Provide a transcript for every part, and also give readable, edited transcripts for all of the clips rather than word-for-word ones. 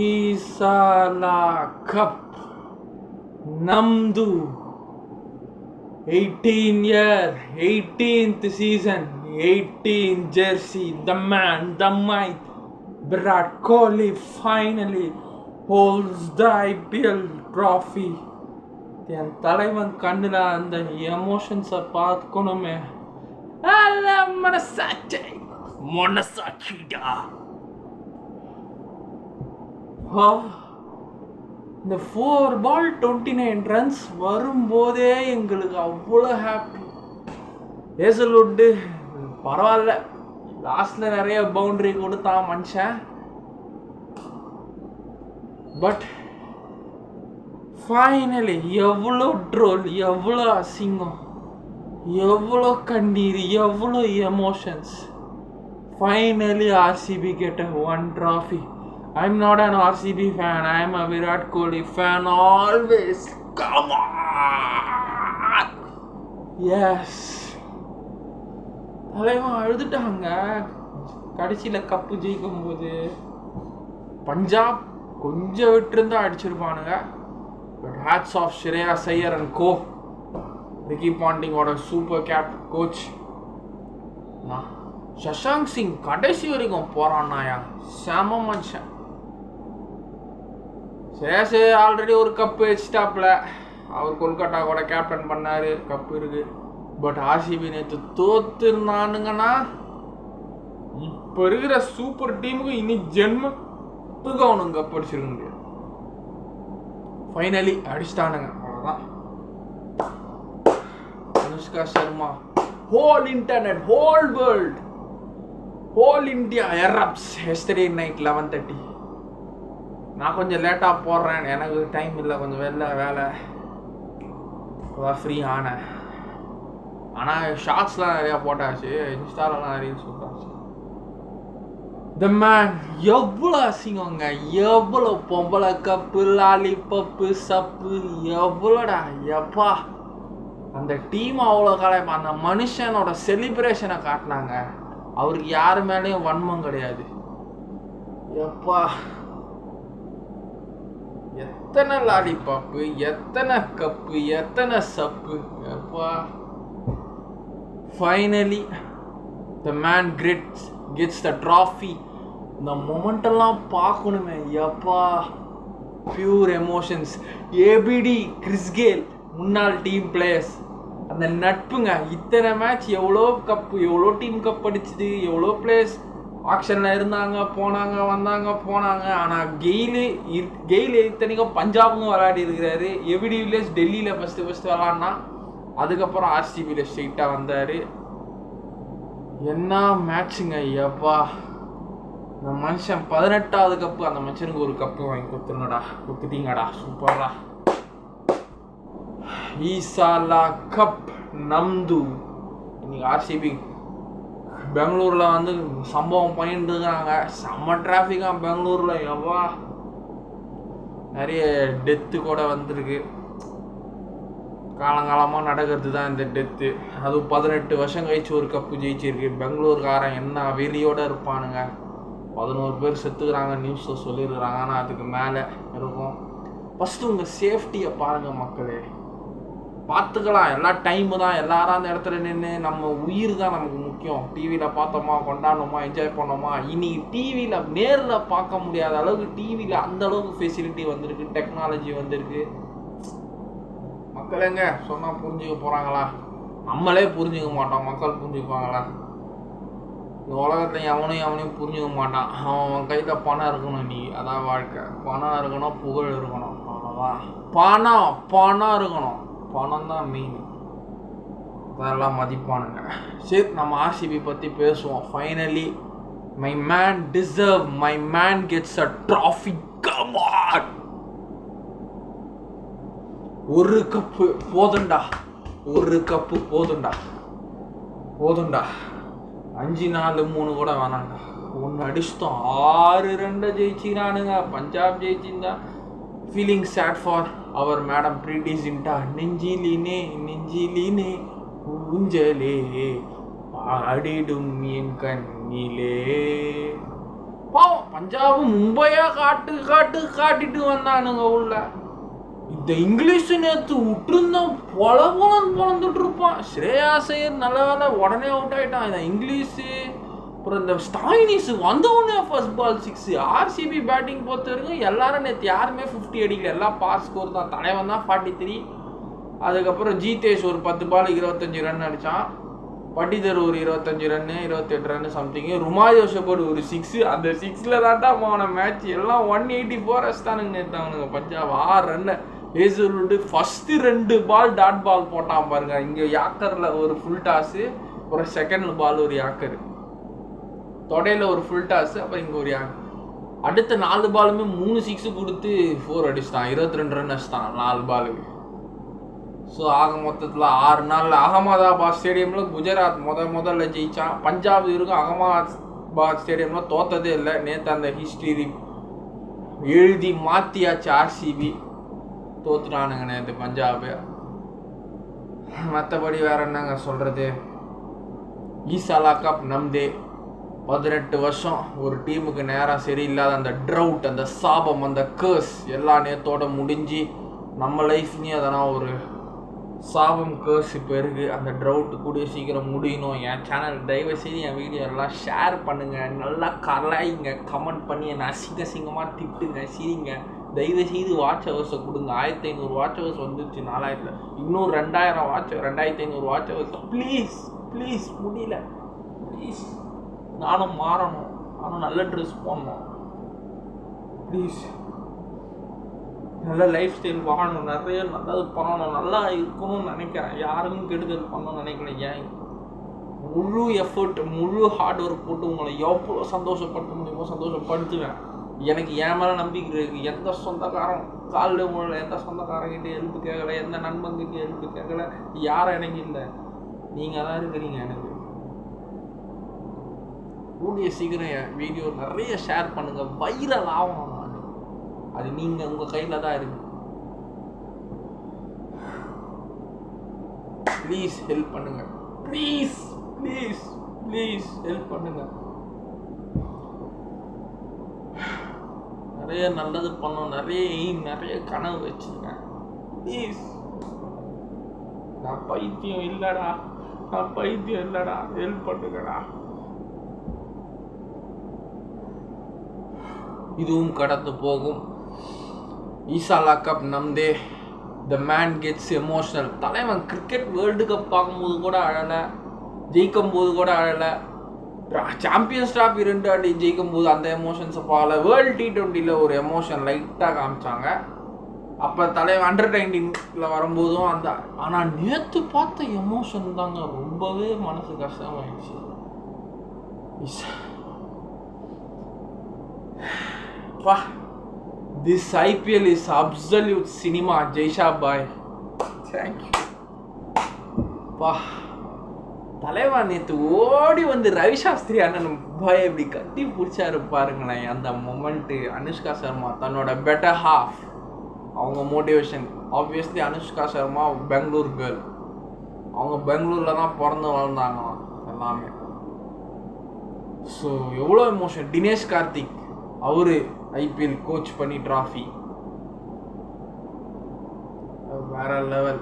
ಈ ಸಲ ಕಪ್ ನಮ್ದು 18 year 18th season 18 jersey, the man, the might, Virat Kohli finally holds the IPL trophy. என் தலைவன் கண்ணில் அந்த எமோஷன்ஸை பார்க்கணுமே. மனசாட்சிடா. இந்த 4 ball 29 runs வரும்போதே எங்களுக்கு அவ்வளோ ஹாப்பி. ஏசல்வுட்டு பரவாயில்ல, லாஸ்டில் நிறைய பவுண்டரி கொடுத்தான் மனுஷன். பட் ஃபைனலி எவ்வளோ ட்ரோல், எவ்வளோ அசிங்கம், எவ்வளோ கண்ணீர், எவ்வளோ emotions. Finally RCB get one trophy. I'm not an RCB fan, I'm a Virat Kohli fan always. Come on! Yes. தலைவன் அழுதுட்டாங்க கடைசியில் கப்பு ஜெயிக்கும் போது. பஞ்சாப் கொஞ்சம் விட்டுருந்தா அடிச்சிருப்பானுங்க. But hats off Shreyas Iyer and co, Ricky பாண்டிங்கோட super cap coach. Shashank Singh கடைசி வரைக்கும் போறான்னாயா, செம மனுஷன். சேஷே ஆல்ரெடி ஒரு கப்பு வச்சுட்டாப்ல, அவர் கொல்கட்டா கூட கேப்டன் பண்ணார், கப்பு இருக்கு. பட் RCB நேற்று தோத்துருந்தானுங்கன்னா இப்போ இருக்கிற சூப்பர் டீமுக்கு இனி ஜென்மத்துக்கு அவனுங்க கப் அடிச்சிருக்க முடியாது. ஃபைனலி அடிச்சிட்டானுங்க, அவ்வளோதான். Anushka Sharma, whole internet, whole world, whole India erupts yesterday night 11:30. நான் கொஞ்சம் லேட்டாக போடுறேன், எனக்கு டைம் இல்லை, கொஞ்சம் வேலை ஃப்ரீ ஆனேன். ஆனால் ஷார்ட்ஸ்லாம் நிறையா போட்டாச்சு, இன்ஸ்டாலலாம் ரீல்ஸ் போட்டாச்சு. த மேன் எவ்வளோ அசிங்கங்க, எவ்வளோ பொம்பளை கப்பு, லாலிபப்பு, சப்பு, எவ்வளோடா எப்பா. அந்த டீம் அவ்வளோ கலைப்பா. அந்த மனுஷனோட செலிப்ரேஷனை காட்டினாங்க. அவருக்கு யாரு மேலேயும் வன்மம் கிடையாது. எப்பா எத்தனை லாலிபப்பு, எத்தனை கப்பு, எத்தனை சப்பு, எப்பா. Finally the man gets the trophy. இந்த மொமெண்டெல்லாம் பார்க்கணுமே எப்பா, பியூர் எமோஷன்ஸ். ABD, கிறிஸ்கேல், முன்னாள் டீம் பிளேயர்ஸ், அந்த நட்புங்க. இத்தனை மேட்ச் எவ்வளோ கப்பு, எவ்வளோ டீம் கப் அடிச்சுது, எவ்வளோ பிளேயர்ஸ் ஆக்ஷனில் இருந்தாங்க, போனாங்க, வந்தாங்க, போனாங்க. ஆனால் கெயில் இத்தனைக்கும் பஞ்சாபுக்கும் விளையாடி இருக்கிறாரு. ABD வில்லியர்ஸ் டெல்லியில் ஃபஸ்ட்டு விளாட்னா, அதுக்கப்புறம் RCBயில் ஸ்ட்ரெயிட்டாக வந்தார். என்ன மேட்சுங்க எப்பா. இந்த மனுஷன் 18வது கப்பு, அந்த மனுஷனுக்கு ஒரு கப்பு வாங்கி கொடுத்துட்டீங்கடா, சூப்பரா. ஈசாலா கப் நம்து. இன்னைக்கு RCB பெங்களூரில் வந்து சம்பவம் பண்ணிட்டு இருக்காங்க. செம்ம டிராஃபிக்காக பெங்களூரில் எவ்வா. நிறைய டெத்து கூட வந்திருக்கு. காலங்காலமாக நடக்கிறது தான் இந்த டெத்து. அதுவும் 18 வருஷம் கழிச்சு ஒரு கப்பு ஜெயிச்சிருக்கு. பெங்களூர்காரன் என்ன வெளியோடு இருப்பானுங்க. 11 பேர் செத்துக்கிறாங்க, நியூஸில் சொல்லியிருக்கிறாங்க. ஆனால் அதுக்கு மேலே இருக்கும். ஃபஸ்ட்டு உங்கள் சேஃப்டியை பாருங்கள் மக்களே. பார்த்துக்கலாம், எல்லா டைமு தான். எல்லாரும் அந்த இடத்துல நின்று, நம்ம உயிர் தான் நமக்கு முக்கியம். டிவியில் பார்த்தோமா, கொண்டாடணுமா, என்ஜாய் பண்ணோமா. இனி டிவியில் நேரில் பார்க்க முடியாத அளவுக்கு டிவியில் அந்த அளவுக்கு ஃபெசிலிட்டி வந்திருக்கு, டெக்னாலஜி வந்திருக்கு. மக்களுங்க சொன்னால் புரிஞ்சுக்க போகிறாங்களா? நம்மளே புரிஞ்சுக்க மாட்டோம், மக்கள் புரிஞ்சுக்குவாங்களா? இந்த உலகத்தில் எவனையும் புரிஞ்சுக்க மாட்டான். அவன் கையில் பணம் இருக்கணும். நீ அதான் வாழ்க்கை. பணம் இருக்கணும், புகழ் இருக்கணும், அவ்வளோதான். பணம் இருக்கணும், பணம் தான் மெயின். அதெல்லாம் மதிப்பானுங்க. சரி, நம்ம RCB பற்றி பேசுவோம். Finally my man deserve, my man gets a trophy. Come on, ஒரு கப்பு போதுண்டா, ஒரு கப்பு போதுண்டா. 5-4-3 கூட வேணாண்டா. 1 அடிச்சிட்டோம், 6 ரன் ஜெயிச்சிக்கிறானுங்க. பஞ்சாப் ஜெயிச்சிருந்தா feeling sad for our madam Preity Zinta. நெஞ்சிலினே ஊஞ்சலே ஆடிடும் என் கண்ணிலே. பாவம் பஞ்சாப் மும்பையா காட்டிட்டு வந்தானுங்க உள்ள. இந்த இங்கிலீஷ் நேற்று விட்டுருந்தான் பொழந்துட்டு இருப்பான். ஸ்ரேயாஸ் ஐயர் நல்ல வேலை உடனே அவுட் ஆகிட்டான். இந்த இங்கிலீஷு அப்புறம் இந்த ஸ்டாயினிஸ் வந்தவுடனே ஃபர்ஸ்ட் பால் 6. ஆர்சிபி பேட்டிங் பொறுத்த வரைக்கும் எல்லாரும் நேற்று யாருமே 50 அடிக்கல, எல்லாம் பாஸ் ஸ்கோர் தான். தலைவன் தான் 43. அதுக்கப்புறம் ஜீதேஷ் ஒரு 10 பால் 25 ரன் அடித்தான். பட்டிதர் ஒரு 25 ரன்னு 28 ரன்னு சம்திங்கு. ருமா ஜோசபோடு ஒரு 6. அந்த 6ல் தான்டா போன மேட்ச். எல்லாம் 184 அடிச்சிட்டானுங்க நேற்று அவனுங்க Punjab. 6 run Hazlewood first 2 ball dot ball போட்டான் பாருங்க. இங்கே யாக்கரில் ஒரு ஃபுல் டாஸு, அப்புறம் செகண்ட் பால் ஒரு யாக்கரு, தொடையில் ஒரு ஃபுல் டாஸு, அப்புறம் இங்கே ஒரு யாக்கர். அடுத்த 4 பாலுமே 3 6 கொடுத்து 4 அடிச்சிட்டான். 22 ரன் அடிச்சிட்டான் 4 பாலுக்கு. ஸோ ஆக மொத்தத்தில் 6 நாளில் அகமதாபாத் ஸ்டேடியமில் குஜராத் முதல்ல ஜெயித்தான். பஞ்சாப் இருக்கும் அகமதாபாத் ஸ்டேடியமில் தோற்றதே இல்லை. நேற்று அந்த ஹிஸ்ட்ரி எழுதி மாற்றியாச்சு. ஆர்சிபி தோத்துட்டானுங்க நேற்று பஞ்சாபு. மற்றபடி வேற என்னங்க சொல்கிறது. ஈசாலா கப் நம்தே. 18 வருஷம் ஒரு டீமுக்கு நேரம் சரியில்லாத அந்த ட்ரவுட், அந்த சாபம், அந்த கேர்ஸ் எல்லாம் நேத்தோட முடிஞ்சு நம்ம லைஃப்லேயும் அதெல்லாம் ஒரு சாபம் கேர்ஸ் இப்போ இருக்குது. அந்த ட்ரவுட்டு கூடிய சீக்கிரம் முடியணும். என் சேனல் தயவுசெய்து என் வீடியோ எல்லாம் ஷேர் பண்ணுங்கள், நல்லா கலாயிங்க, கமெண்ட் பண்ணி என்னை அசிங்கமாக திட்டுங்க, சிரிங்க. தயவுசெய்து வாட்ச் ஹவர்ஸை கொடுங்க. 1500 வாட்ச் ஹவர்ஸ் வந்துருச்சு 4000. இன்னும் 2500 வாட்ச் ஹவர்ஸ். ப்ளீஸ் முடியல. ப்ளீஸ் நானும் மாறணும், நானும் நல்ல ட்ரெஸ் போடணும். ப்ளீஸ் நல்ல லைஃப் ஸ்டைல் வாழணும், நிறைய நல்லது பண்ணணும், நல்லா இருக்கணும்னு நினைக்கிறேன். யாருக்கும் கெடுதல் பண்ணணும்னு நினைக்கல. ஏன் முழு எஃபர்ட், முழு ஹார்ட் ஒர்க் போட்டு உங்களை எவ்வளோ சந்தோஷப்படுத்த முடியுமோ சந்தோஷப்படுத்துவேன். எனக்கு என் மேலே நம்பிக்கை இருக்குது. எந்த சொந்தக்காரன் காலில் உள்ள எந்த சொந்தக்காரங்கிட்ட ஹெல்ப் கேட்கல, எந்த நண்பங்கிட்ட ஹெல்ப் கேட்கல, யாரும் எனக்கு இல்லை. நீங்கள் தான் இருக்கிறீங்க எனக்கு. கூடிய சீக்கிரம் என் வீடியோ நிறைய ஷேர் பண்ணுங்கள், வைரல் ஆகணும். அது நீங்கள் உங்கள் கையில் தான் இருக்கு. ப்ளீஸ் ஹெல்ப் பண்ணுங்கள். ப்ளீஸ் ஹெல்ப் பண்ணுங்கள். நிறைய நல்லது பண்ணணும், நிறைய எய்ம், நிறைய கனவு வச்சுருக்கேன். ப்ளீஸ். நான் பைத்தியம் இல்லைடா, ஹெல்ப் பண்ணுங்கடா. இதுவும் கடந்து போகும். ஈசாலா கப் நம்தே. The man gets emotional. தலைவன் கிரிக்கெட் வேர்ல்டு கப் பார்க்கும்போது கூட அழலை, ஜெயிக்கும் போது கூட அழலை. சாம்பியன்ஸ் ட்ராஃபி 2 வாட்டி ஜெயிக்கும் போது அந்த எமோஷன்ஸை பார்க்கல. வேர்ல்டு T20 ஒரு எமோஷன் லைட்டாக காமிச்சாங்க. அப்போ தலைவன் அண்டர்-19 வரும்போதும் அந்த. ஆனால் நேற்று பார்த்த எமோஷன் தாங்க ரொம்பவே மனசு கஷ்டமாயிடுச்சு. பா, this IPL is absolute cinema. Jay Shah bye, thank you. பா, தலைவா நேற்று ஓடி வந்து ரவி சாஸ்திரி அண்ணன் பாய் எப்படி கட்டி பிடிச்சாரு பாருங்களேன். அந்த மொமெண்ட்டு. அனுஷ்கா சர்மா தன்னோட பெட்டர் ஹாஃப், அவங்க motivation. Obviously Anushka Sharma Bangalore girl. அவங்க பெங்களூரில் தான் பிறந்து வளர்ந்தாங்க எல்லாமே. ஸோ எவ்வளோ எமோஷன். தினேஷ் கார்த்திக் அவரு ஐபிஎல் கோச் பண்ணி ட்ராஃபி வேற லெவல்.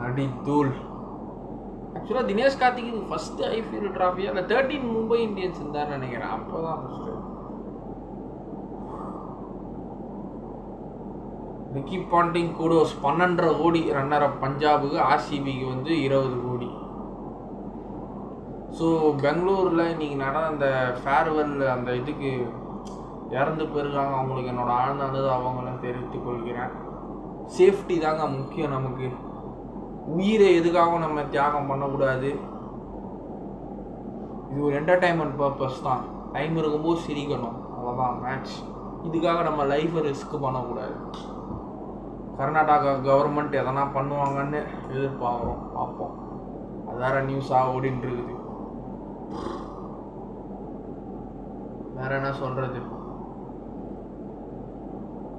அடி தூள். ஆக்சுவலாக தினேஷ் கார்த்திக்கு ஃபஸ்ட்டு ஐபிஎல் ட்ராஃபியாக இல்லை 13 மும்பை இந்தியன்ஸ் இருந்தார்னு நினைக்கிறேன். அப்போ தான் ஃபஸ்ட்டு. ரிக்கி பாண்டிங் கூடோஸ் 12.5 கோடி ரன்னர் பஞ்சாபுக்கு. ஆர்சிபிக்கு வந்து 20 கோடி. ஸோ பெங்களூரில் இன்றைக்கி நடந்த அந்த ஃபேர்வெல் அந்த இதுக்கு இறந்து போயிருக்காங்க. அவங்களுக்கு என்னோட ஆழ்ந்த அனுதாபங்களும் தெரிவித்துக் கொள்கிறேன். சேஃப்டி தாங்க முக்கியம் நமக்கு. உயிரை எதுக்காகவும் நம்ம தியாகம் பண்ணக்கூடாது. இது ஒரு என்டர்டைன்மெண்ட் பர்பஸ் தான். டைம் இருக்கும்போது சிரிக்கணும், அவ்வளோதான் மேட்ச். இதுக்காக நம்ம லைஃப்பை ரிஸ்க் பண்ணக்கூடாது. கர்நாடகா கவர்மெண்ட் எதனா பண்ணுவாங்கன்னு எதிர்பார்க்குறோம், பார்ப்போம். அது வேறு நியூஸாக ஓடின்னு இருக்குது. வேற என்ன சொல்கிறது.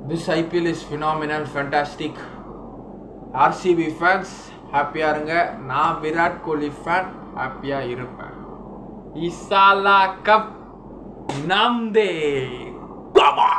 This IPL is phenomenal, fantastic. RCB fans ஹாப்பியாக இருங்க. நான் விராட் கோலி ஃபேன், ஹாப்பியாக இருப்பேன். ஈசாலா கப் Namde. Baba.